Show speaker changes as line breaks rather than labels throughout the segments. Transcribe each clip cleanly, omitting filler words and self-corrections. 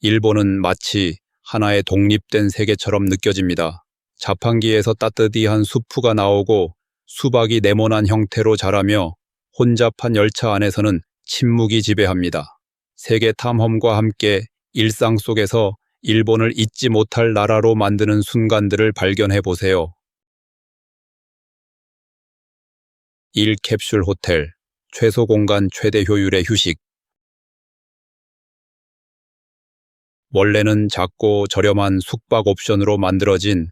일본은 마치 하나의 독립된 세계처럼 느껴집니다. 자판기에서 따뜻한 수프가 나오고 수박이 네모난 형태로 자라며 혼잡한 열차 안에서는 침묵이 지배합니다. 세계 탐험과 함께 일상 속에서 일본을 잊지 못할 나라로 만드는 순간들을 발견해 보세요. 1. 캡슐 호텔, 최소 공간 최대 효율의 휴식. 원래는 작고 저렴한 숙박 옵션으로 만들어진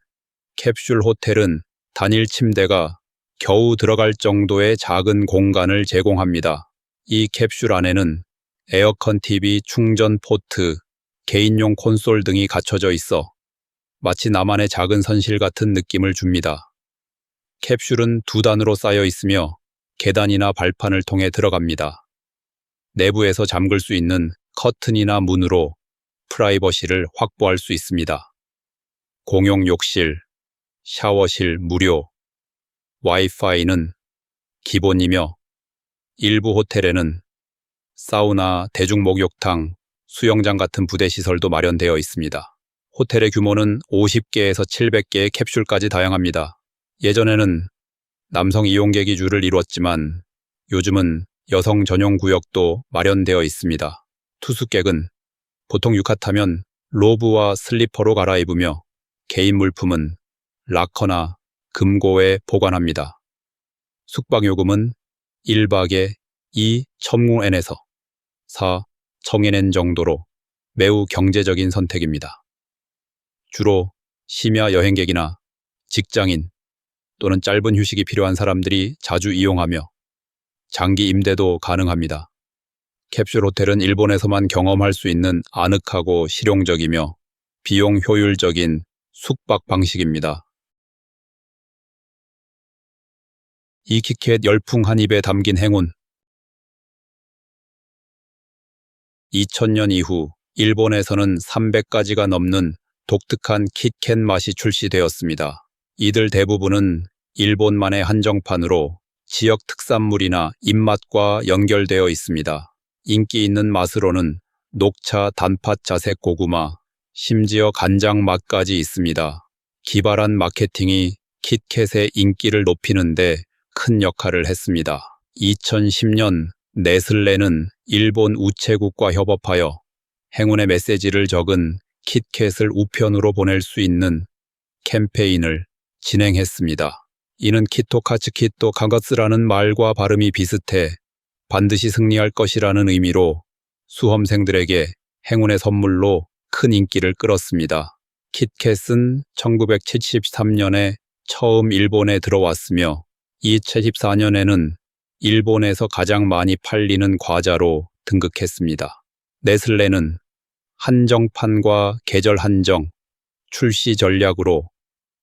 캡슐 호텔은 단일 침대가 겨우 들어갈 정도의 작은 공간을 제공합니다. 이 캡슐 안에는 에어컨 TV, 충전 포트, 개인용 콘솔 등이 갖춰져 있어 마치 나만의 작은 선실 같은 느낌을 줍니다. 캡슐은 2단으로 쌓여 있으며 계단이나 발판을 통해 들어갑니다. 내부에서 잠글 수 있는 커튼이나 문으로 프라이버시를 확보할 수 있습니다. 공용 욕실, 샤워실 무료, 와이파이는 기본이며 일부 호텔에는 사우나, 대중목욕탕, 수영장 같은 부대시설도 마련되어 있습니다. 호텔의 규모는 50개에서 700개의 캡슐까지 다양합니다. 예전에는 남성 이용객이 주를 이루었지만 요즘은 여성 전용 구역도 마련되어 있습니다. 투숙객은 보통 유카타면 로브와 슬리퍼로 갈아입으며 개인 물품은 락커나 금고에 보관합니다. 숙박요금은 1박에 2,000엔에서 4,000엔 정도로 매우 경제적인 선택입니다. 주로 심야 여행객이나 직장인 또는 짧은 휴식이 필요한 사람들이 자주 이용하며 장기 임대도 가능합니다. 캡슐 호텔은 일본에서만 경험할 수 있는 아늑하고 실용적이며 비용 효율적인 숙박 방식입니다. 이 키캣 열풍 한 입에 담긴 행운. 2000년 이후 일본에서는 300가지가 넘는 독특한 키캣 맛이 출시되었습니다. 이들 대부분은 일본만의 한정판으로 지역 특산물이나 입맛과 연결되어 있습니다. 인기 있는 맛으로는 녹차, 단팥, 자색, 고구마, 심지어 간장 맛까지 있습니다. 기발한 마케팅이 키캣의 인기를 높이는데 큰 역할을 했습니다. 2010년 네슬레는 일본 우체국과 협업하여 행운의 메시지를 적은 키캣을 우편으로 보낼 수 있는 캠페인을 진행했습니다. 이는 키토카츠키토 카가스라는 말과 발음이 비슷해 반드시 승리할 것이라는 의미로 수험생들에게 행운의 선물로 큰 인기를 끌었습니다. 키캣은 1973년에 처음 일본에 들어왔으며 2014년에는 일본에서 가장 많이 팔리는 과자로 등극했습니다. 네슬레는 한정판과 계절 한정, 출시 전략으로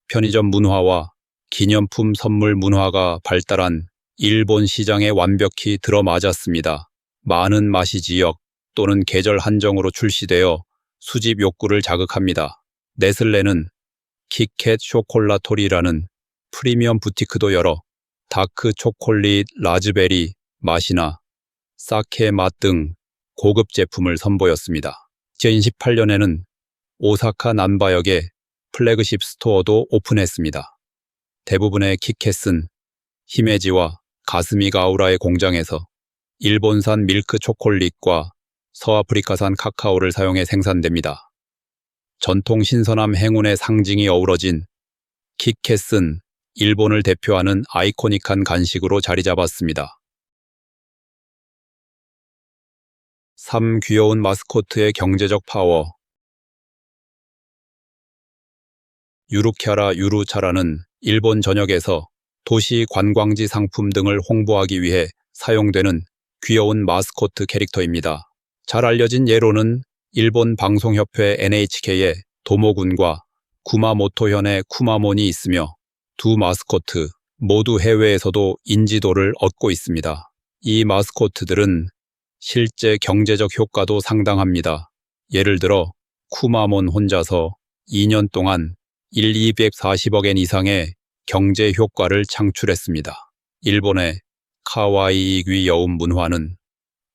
편의점 문화와 기념품 선물 문화가 발달한 일본 시장에 완벽히 들어맞았습니다. 많은 맛이 지역 또는 계절 한정으로 출시되어 수집 욕구를 자극합니다. 네슬레는 키캣 쇼콜라토리라는 프리미엄 부티크도 열어 다크 초콜릿, 라즈베리 맛이나 사케 맛 등 고급 제품을 선보였습니다. 2018년에는 오사카 난바역에 플래그십 스토어도 오픈했습니다. 대부분의 키캣은 히메지와 가스미가우라의 공장에서 일본산 밀크 초콜릿과 서아프리카산 카카오를 사용해 생산됩니다. 전통 신선함 행운의 상징이 어우러진 키캣은 일본을 대표하는 아이코닉한 간식으로 자리 잡았습니다. 3. 귀여운 마스코트의 경제적 파워. 유루캬라 유루차라는 일본 전역에서 도시 관광지 상품 등을 홍보하기 위해 사용되는 귀여운 마스코트 캐릭터입니다. 잘 알려진 예로는 일본 방송협회 NHK의 도모군과 구마모토현의 쿠마몬이 있으며 두 마스코트 모두 해외에서도 인지도를 얻고 있습니다. 이 마스코트들은 실제 경제적 효과도 상당합니다. 예를 들어 쿠마몬 혼자서 2년 동안 240억엔 이상의 경제 효과를 창출했습니다. 일본의 카와이 귀여움 문화는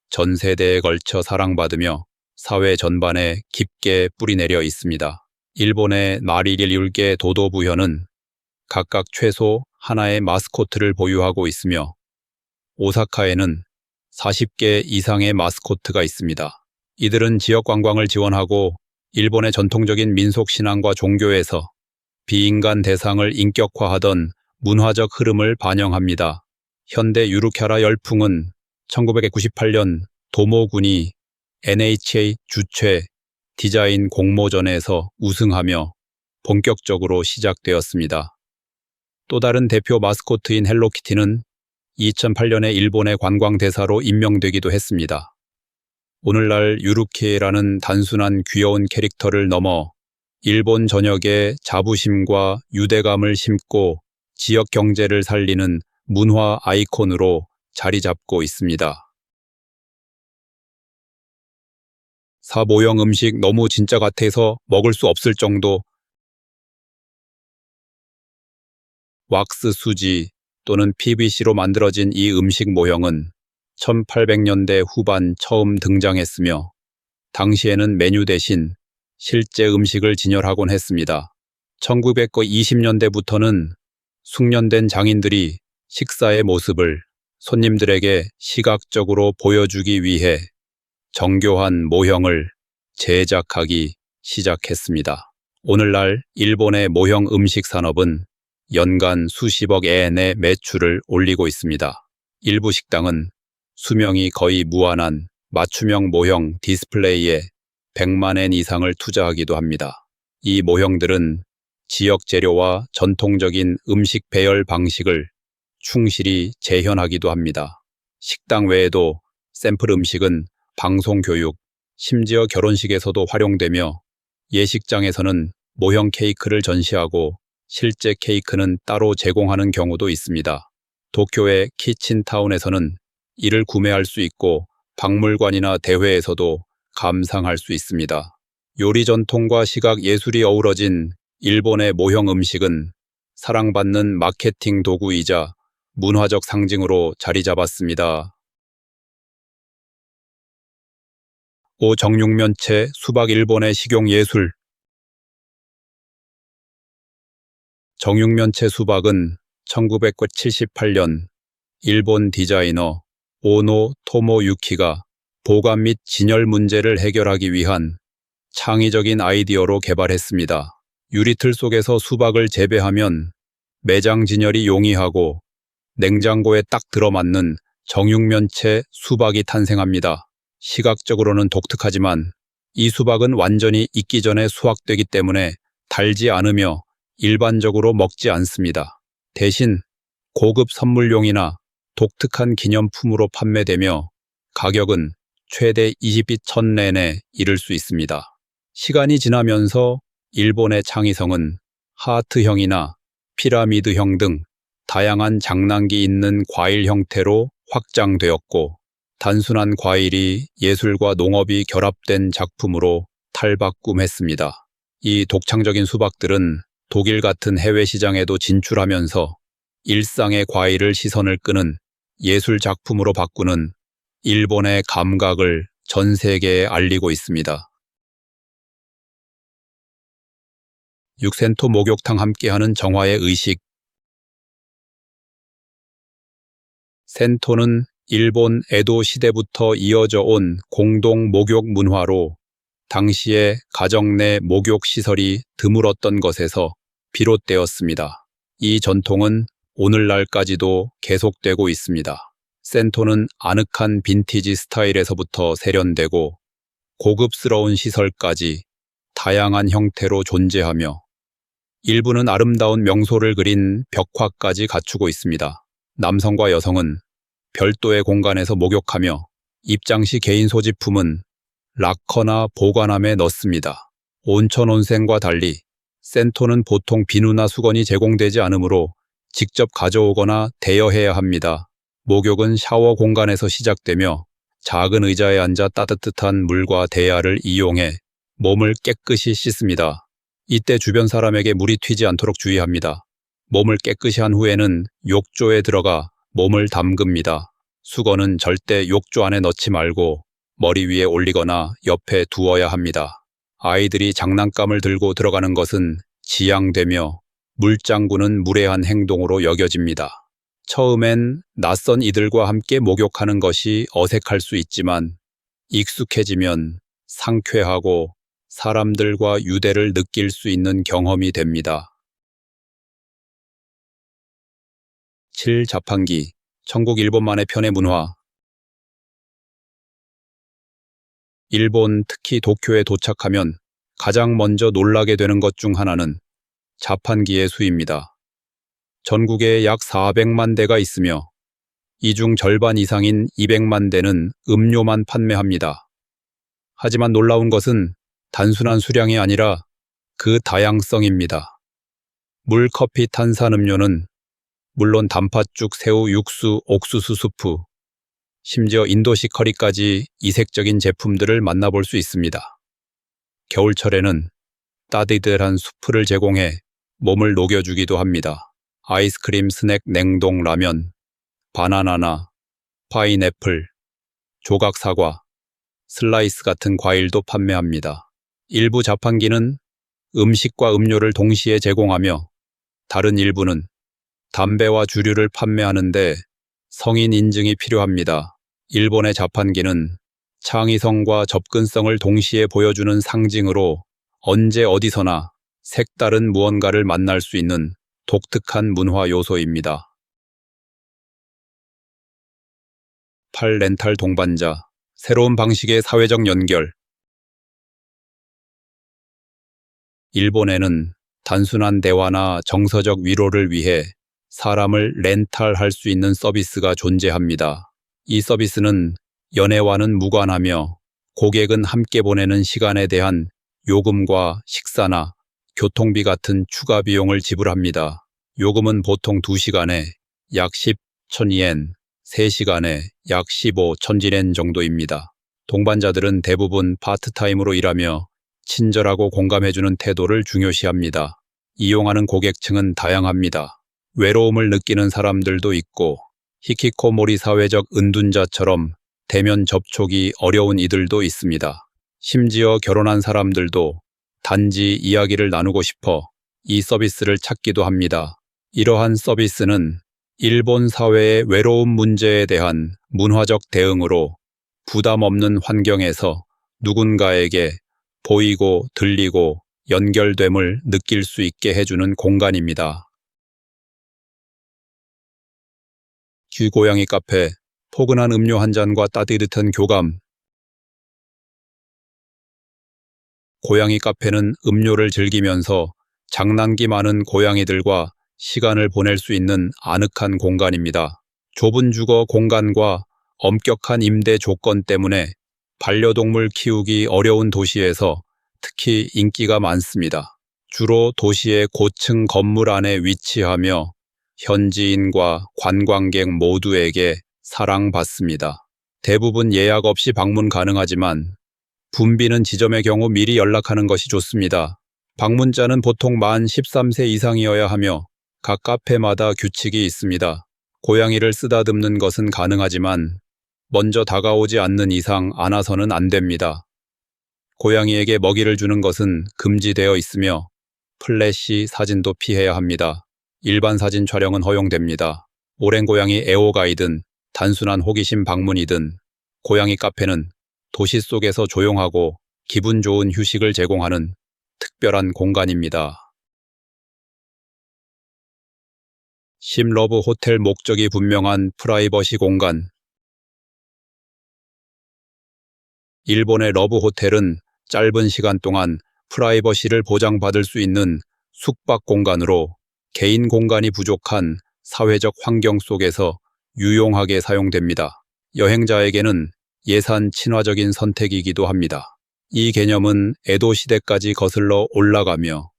전 세대에 걸쳐 사랑받으며 사회 전반에 깊게 뿌리내려 있습니다. 일본의 마리릴 율계 도도부현은 각각 최소 하나의 마스코트를 보유하고 있으며 오사카에는 40개 이상의 마스코트가 있습니다. 이들은 지역 관광을 지원하고 일본의 전통적인 민속 신앙과 종교에서 비인간 대상을 인격화하던 문화적 흐름을 반영합니다. 현대 유루캬라 열풍은 1998년 도모군이 NHA 주최 디자인 공모전에서 우승하며 본격적으로 시작되었습니다. 또 다른 대표 마스코트인 헬로키티는 2008년에 일본의 관광대사로 임명되기도 했습니다. 오늘날 유루키라는 단순한 귀여운 캐릭터를 넘어 일본 전역에 자부심과 유대감을 심고 지역 경제를 살리는 문화 아이콘으로 자리 잡고 있습니다. 사모형 음식 너무 진짜 같아서 먹을 수 없을 정도. 왁스 수지 또는 PVC로 만들어진 이 음식 모형은 1800년대 후반 처음 등장했으며 당시에는 메뉴 대신 실제 음식을 진열하곤 했습니다. 1920년대부터는 숙련된 장인들이 식사의 모습을 손님들에게 시각적으로 보여주기 위해 정교한 모형을 제작하기 시작했습니다. 오늘날 일본의 모형 음식 산업은 연간 수십억 엔의 매출을 올리고 있습니다. 일부 식당은 수명이 거의 무한한 맞춤형 모형 디스플레이에 100만 엔 이상을 투자하기도 합니다. 이 모형들은 지역 재료와 전통적인 음식 배열 방식을 충실히 재현하기도 합니다. 식당 외에도 샘플 음식은 방송 교육, 심지어 결혼식에서도 활용되며 예식장에서는 모형 케이크를 전시하고 실제 케이크는 따로 제공하는 경우도 있습니다. 도쿄의 키친타운에서는 이를 구매할 수 있고 박물관이나 대회에서도 감상할 수 있습니다. 요리 전통과 시각 예술이 어우러진 일본의 모형 음식은 사랑받는 마케팅 도구이자 문화적 상징으로 자리 잡았습니다. 정육면체 수박 일본의 식용예술. 정육면체 수박은 1978년 일본 디자이너 오노 토모유키가 보관 및 진열 문제를 해결하기 위한 창의적인 아이디어로 개발했습니다. 유리틀 속에서 수박을 재배하면 매장 진열이 용이하고 냉장고에 딱 들어맞는 정육면체 수박이 탄생합니다. 시각적으로는 독특하지만 이 수박은 완전히 익기 전에 수확되기 때문에 달지 않으며 일반적으로 먹지 않습니다. 대신 고급 선물용이나 독특한 기념품으로 판매되며 가격은 최대 22,000엔에 이를 수 있습니다. 시간이 지나면서 일본의 창의성은 하트형이나 피라미드형 등 다양한 장난기 있는 과일 형태로 확장되었고 단순한 과일이 예술과 농업이 결합된 작품으로 탈바꿈했습니다. 이 독창적인 수박들은 독일 같은 해외 시장에도 진출하면서 일상의 과일을 시선을 끄는 예술 작품으로 바꾸는 일본의 감각을 전 세계에 알리고 있습니다. 육센토 목욕탕 함께하는 정화의 의식. 센토는 일본 에도 시대부터 이어져 온 공동 목욕 문화로 당시의 가정 내 목욕 시설이 드물었던 것에서 비롯되었습니다. 이 전통은 오늘날까지도 계속되고 있습니다. 센토는 아늑한 빈티지 스타일에서부터 세련되고 고급스러운 시설까지 다양한 형태로 존재하며 일부는 아름다운 명소를 그린 벽화까지 갖추고 있습니다. 남성과 여성은 별도의 공간에서 목욕하며 입장 시 개인 소지품은 락커나 보관함에 넣습니다. 온천 온泉과 달리 센토는 보통 비누나 수건이 제공되지 않으므로 직접 가져오거나 대여해야 합니다. 목욕은 샤워 공간에서 시작되며 작은 의자에 앉아 따뜻한 물과 대야를 이용해 몸을 깨끗이 씻습니다. 이때 주변 사람에게 물이 튀지 않도록 주의합니다. 몸을 깨끗이 한 후에는 욕조에 들어가 몸을 담급니다. 수건은 절대 욕조 안에 넣지 말고 머리 위에 올리거나 옆에 두어야 합니다. 아이들이 장난감을 들고 들어가는 것은 지양되며 물장구는 무례한 행동으로 여겨집니다. 처음엔 낯선 이들과 함께 목욕하는 것이 어색할 수 있지만 익숙해지면 상쾌하고 사람들과 유대를 느낄 수 있는 경험이 됩니다. 7. 자판기, 천국 일본만의 편의 문화. 일본, 특히 도쿄에 도착하면 가장 먼저 놀라게 되는 것 중 하나는 자판기의 수입니다. 전국에 약 400만 대가 있으며 이 중 절반 이상인 200만 대는 음료만 판매합니다. 하지만 놀라운 것은 단순한 수량이 아니라 그 다양성입니다. 물, 커피, 탄산음료는 물론 단팥죽, 새우, 육수, 옥수수 수프, 심지어 인도식 커리까지 이색적인 제품들을 만나볼 수 있습니다. 겨울철에는 따뜻한 수프를 제공해 몸을 녹여주기도 합니다. 아이스크림, 스낵, 냉동 라면, 바나나나 파인애플, 조각 사과, 슬라이스 같은 과일도 판매합니다. 일부 자판기는 음식과 음료를 동시에 제공하며 다른 일부는 담배와 주류를 판매하는데 성인 인증이 필요합니다. 일본의 자판기는 창의성과 접근성을 동시에 보여주는 상징으로 언제 어디서나 색다른 무언가를 만날 수 있는 독특한 문화 요소입니다. 8. 렌탈 동반자, 새로운 방식의 사회적 연결. 일본에는 단순한 대화나 정서적 위로를 위해 사람을 렌탈할 수 있는 서비스가 존재합니다. 이 서비스는 연애와는 무관하며 고객은 함께 보내는 시간에 대한 요금과 식사나 교통비 같은 추가 비용을 지불합니다. 요금은 보통 2시간에 약 10,000엔, 3시간에 약 15,000엔 정도입니다. 동반자들은 대부분 파트타임으로 일하며 친절하고 공감해주는 태도를 중요시합니다. 이용하는 고객층은 다양합니다. 외로움을 느끼는 사람들도 있고 히키코모리 사회적 은둔자처럼 대면 접촉이 어려운 이들도 있습니다. 심지어 결혼한 사람들도 단지 이야기를 나누고 싶어 이 서비스를 찾기도 합니다. 이러한 서비스는 일본 사회의 외로움 문제에 대한 문화적 대응으로 부담 없는 환경에서 누군가에게 보이고 들리고 연결됨을 느낄 수 있게 해주는 공간입니다. 귀고양이 카페, 포근한 음료 한 잔과 따뜻한 교감. 고양이 카페는 음료를 즐기면서 장난기 많은 고양이들과 시간을 보낼 수 있는 아늑한 공간입니다. 좁은 주거 공간과 엄격한 임대 조건 때문에 반려동물 키우기 어려운 도시에서 특히 인기가 많습니다. 주로 도시의 고층 건물 안에 위치하며 현지인과 관광객 모두에게 사랑받습니다. 대부분 예약 없이 방문 가능하지만 붐비는 지점의 경우 미리 연락하는 것이 좋습니다. 방문자는 보통 만 13세 이상이어야 하며 각 카페마다 규칙이 있습니다. 고양이를 쓰다듬는 것은 가능하지만 먼저 다가오지 않는 이상 안아서는 안 됩니다. 고양이에게 먹이를 주는 것은 금지되어 있으며 플래시 사진도 피해야 합니다. 일반 사진 촬영은 허용됩니다. 오랜 고양이 애호가이든 단순한 호기심 방문이든 고양이 카페는 도시 속에서 조용하고 기분 좋은 휴식을 제공하는 특별한 공간입니다. 심러브 호텔 목적이 분명한 프라이버시 공간. 일본의 러브 호텔은 짧은 시간 동안 프라이버시를 보장받을 수 있는 숙박 공간으로 개인 공간이 부족한 사회적 환경 속에서 유용하게 사용됩니다. 여행자에게는 예산 친화적인 선택이기도 합니다. 이 개념은 에도 시대까지 거슬러 올라가며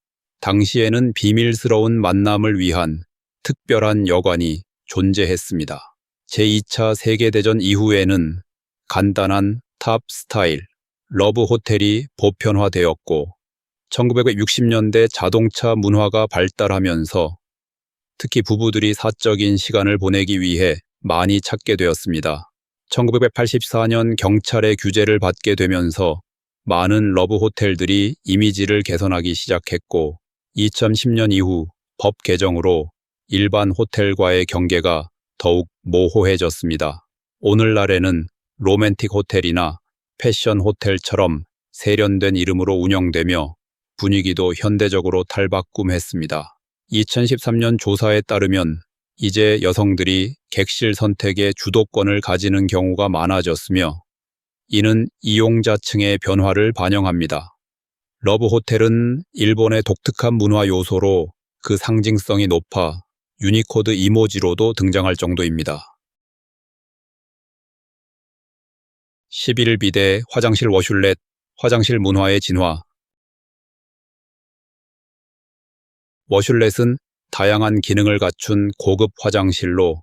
당시에는 비밀스러운 만남을 위한 특별한 여관이 존재했습니다. 제2차 세계대전 이후에는 간단한 탑 스타일 러브 호텔이 보편화되었고 1960년대 자동차 문화가 발달하면서 특히 부부들이 사적인 시간을 보내기 위해 많이 찾게 되었습니다. 1984년 경찰의 규제를 받게 되면서 많은 러브 호텔들이 이미지를 개선하기 시작했고 2010년 이후 법 개정으로 일반 호텔과의 경계가 더욱 모호해졌습니다. 오늘날에는 로맨틱 호텔이나 패션 호텔처럼 세련된 이름으로 운영되며 분위기도 현대적으로 탈바꿈했습니다. 2013년 조사에 따르면 이제 여성들이 객실 선택의 주도권을 가지는 경우가 많아졌으며 이는 이용자층의 변화를 반영합니다. 러브 호텔은 일본의 독특한 문화 요소로 그 상징성이 높아 유니코드 이모지로도 등장할 정도입니다. 11비대 화장실 워슐렛, 화장실 문화의 진화. 워슐렛은 다양한 기능을 갖춘 고급 화장실로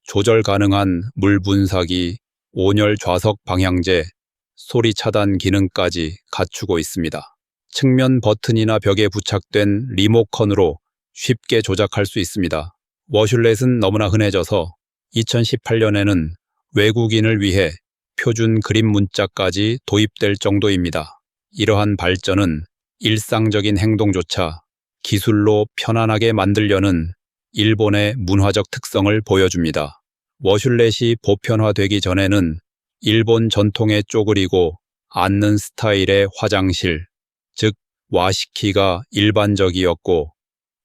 조절 가능한 물 분사기, 온열 좌석 방향제, 소리 차단 기능까지 갖추고 있습니다. 측면 버튼이나 벽에 부착된 리모컨으로 쉽게 조작할 수 있습니다. 워슐렛은 너무나 흔해져서 2018년에는 외국인을 위해 표준 그림 문자까지 도입될 정도입니다. 이러한 발전은 일상적인 행동조차 기술로 편안하게 만들려는 일본의 문화적 특성을 보여줍니다. 워슐렛이 보편화되기 전에는 일본 전통에 쪼그리고 앉는 스타일의 화장실, 즉 와시키가 일반적이었고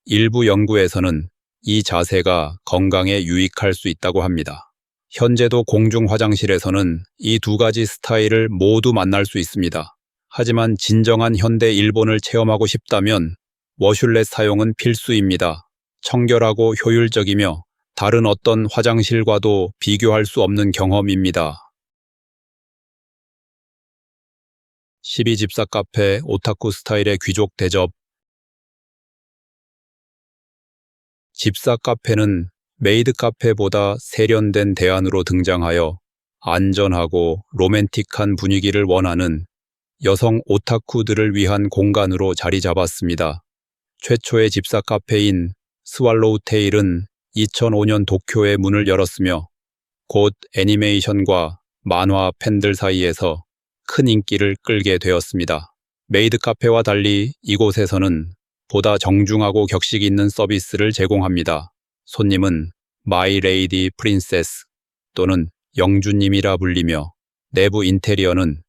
일부 연구에서는 이 자세가 건강에 유익할 수 있다고 합니다. 현재도 공중 화장실에서는 이 두 가지 스타일을 모두 만날 수 있습니다. 하지만 진정한 현대 일본을 체험하고 싶다면 워슐렛 사용은 필수입니다. 청결하고 효율적이며 다른 어떤 화장실과도 비교할 수 없는 경험입니다. 12집사 카페 오타쿠 스타일의 귀족 대접. 집사 카페는 메이드 카페보다 세련된 대안으로 등장하여 안전하고 로맨틱한 분위기를 원하는 여성 오타쿠들을 위한 공간으로 자리 잡았습니다. 최초의 집사 카페인 스왈로우 테일은 2005년 도쿄에 문을 열었으며 곧 애니메이션과 만화 팬들 사이에서 큰 인기를 끌게 되었습니다. 메이드 카페와 달리 이곳에서는 보다 정중하고 격식 있는 서비스를 제공합니다. 손님은 마이 레이디 프린세스 또는 영주님이라 불리며 내부 인테리어는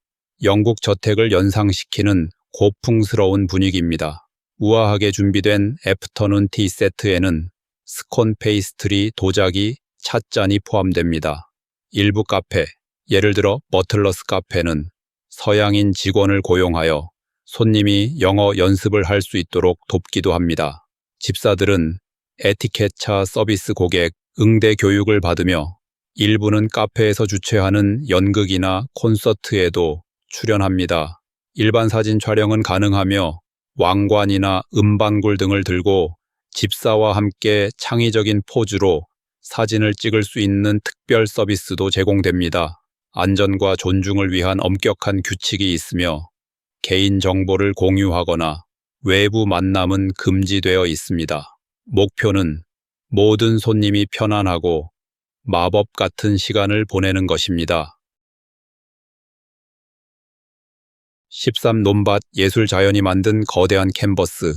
영국 저택을 연상시키는 고풍스러운 분위기입니다. 우아하게 준비된 애프터눈 티 세트에는 스콘 페이스트리 도자기, 찻잔이 포함됩니다. 일부 카페, 예를 들어 버틀러스 카페는 서양인 직원을 고용하여 손님이 영어 연습을 할 수 있도록 돕기도 합니다. 집사들은 에티켓차 서비스 고객 응대 교육을 받으며 일부는 카페에서 주최하는 연극이나 콘서트에도 출연합니다. 일반 사진 촬영은 가능하며 왕관이나 음반굴 등을 들고 집사와 함께 창의적인 포즈로 사진을 찍을 수 있는 특별 서비스도 제공됩니다. 안전과 존중을 위한 엄격한 규칙이 있으며 개인 정보를 공유하거나 외부 만남은 금지되어 있습니다. 목표는 모든 손님이 편안하고 마법 같은 시간을 보내는 것입니다. 13 논밭 예술 자연이 만든 거대한 캔버스.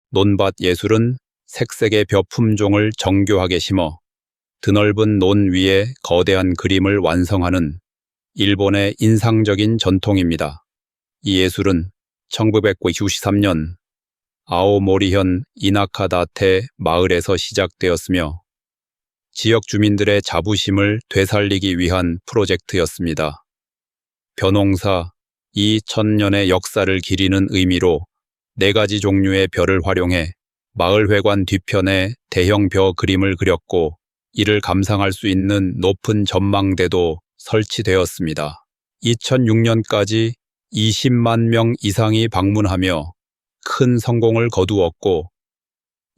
논밭 예술은 색색의 벼 품종을 정교하게 심어 드넓은 논 위에 거대한 그림을 완성하는 일본의 인상적인 전통입니다. 이 예술은 1993년 아오모리현 이나카다테 마을에서 시작되었으며 지역 주민들의 자부심을 되살리기 위한 프로젝트였습니다. 벼농사 2000년의 역사를 기리는 의미로 4가지 종류의 벼를 활용해 마을회관 뒤편에 대형 벼 그림을 그렸고 이를 감상할 수 있는 높은 전망대도 설치되었습니다. 2006년까지 20만 명 이상이 방문하며 큰 성공을 거두었고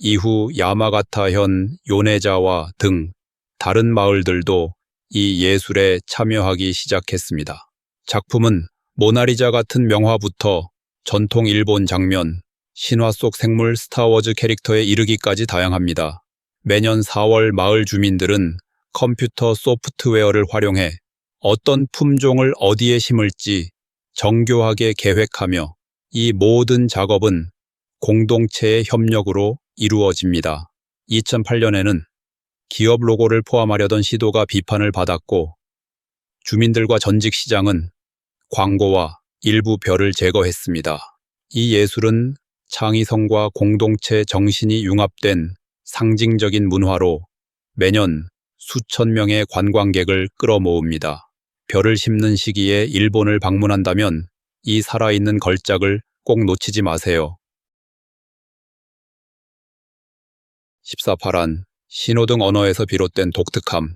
이후 야마가타현, 요네자와 등 다른 마을들도 이 예술에 참여하기 시작했습니다. 작품은 모나리자 같은 명화부터 전통 일본 장면, 신화 속 생물 스타워즈 캐릭터에 이르기까지 다양합니다. 매년 4월 마을 주민들은 컴퓨터 소프트웨어를 활용해 어떤 품종을 어디에 심을지 정교하게 계획하며 이 모든 작업은 공동체의 협력으로 이루어집니다. 2008년에는 기업 로고를 포함하려던 시도가 비판을 받았고 주민들과 전직 시장은 광고와 일부 별을 제거했습니다. 이 예술은 창의성과 공동체 정신이 융합된 상징적인 문화로 매년 수천 명의 관광객을 끌어모읍니다. 별을 심는 시기에 일본을 방문한다면 이 살아있는 걸작을 꼭 놓치지 마세요. 14파란 신호등 언어에서 비롯된 독특함.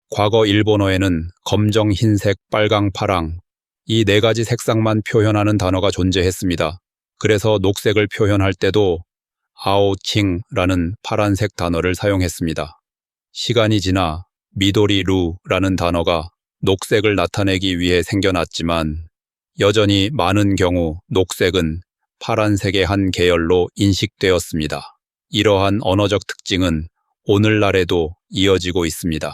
과거 일본어에는 검정, 흰색, 빨강, 파랑 이 네 가지 색상만 표현하는 단어가 존재했습니다. 그래서 녹색을 표현할 때도 아오칭라는 파란색 단어를 사용했습니다. 시간이 지나 미도리루라는 단어가 녹색을 나타내기 위해 생겨났지만 여전히 많은 경우 녹색은 파란색의 한 계열로 인식되었습니다. 이러한 언어적 특징은 오늘날에도 이어지고 있습니다.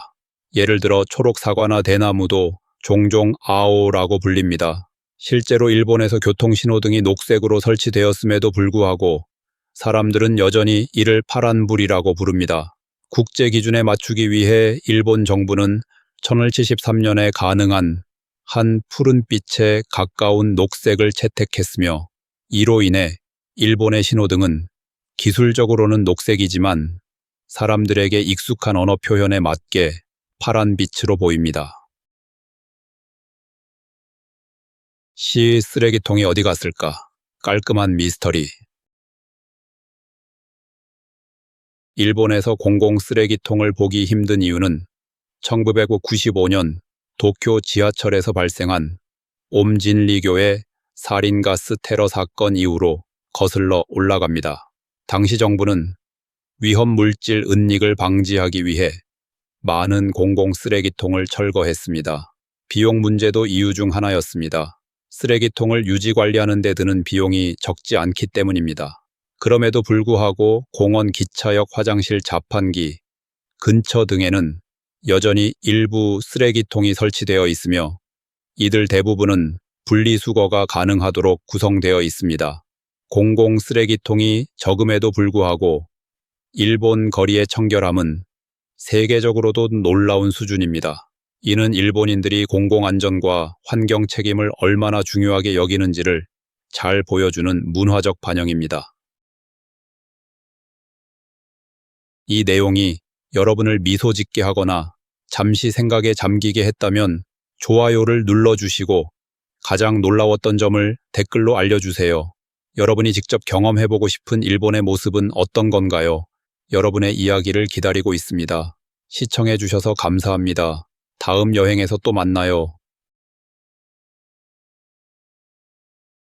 예를 들어 초록 사과나 대나무도 종종 아오라고 불립니다. 실제로 일본에서 교통신호등이 녹색으로 설치되었음에도 불구하고 사람들은 여전히 이를 파란불이라고 부릅니다. 국제 기준에 맞추기 위해 일본 정부는 1073년에 가능한 한 푸른빛에 가까운 녹색을 채택했으며 이로 인해 일본의 신호등은 기술적으로는 녹색이지만 사람들에게 익숙한 언어 표현에 맞게 파란 빛으로 보입니다. 시 쓰레기통이 어디 갔을까? 깔끔한 미스터리. 일본에서 공공 쓰레기통을 보기 힘든 이유는 1995년 도쿄 지하철에서 발생한 옴진리교의 살인가스 테러 사건 이후로 거슬러 올라갑니다. 당시 정부는 위험 물질 은닉을 방지하기 위해 많은 공공 쓰레기통을 철거했습니다. 비용 문제도 이유 중 하나였습니다. 쓰레기통을 유지 관리하는 데 드는 비용이 적지 않기 때문입니다. 그럼에도 불구하고 공원 기차역 화장실 자판기 근처 등에는 여전히 일부 쓰레기통이 설치되어 있으며 이들 대부분은 분리수거가 가능하도록 구성되어 있습니다. 공공 쓰레기통이 적음에도 불구하고 일본 거리의 청결함은 세계적으로도 놀라운 수준입니다. 이는 일본인들이 공공안전과 환경 책임을 얼마나 중요하게 여기는지를 잘 보여주는 문화적 반영입니다. 이 내용이 여러분을 미소 짓게 하거나 잠시 생각에 잠기게 했다면 좋아요를 눌러주시고 가장 놀라웠던 점을 댓글로 알려주세요. 여러분이 직접 경험해보고 싶은 일본의 모습은 어떤 건가요? 여러분의 이야기를 기다리고 있습니다. 시청해주셔서 감사합니다. 다음 여행에서 또 만나요.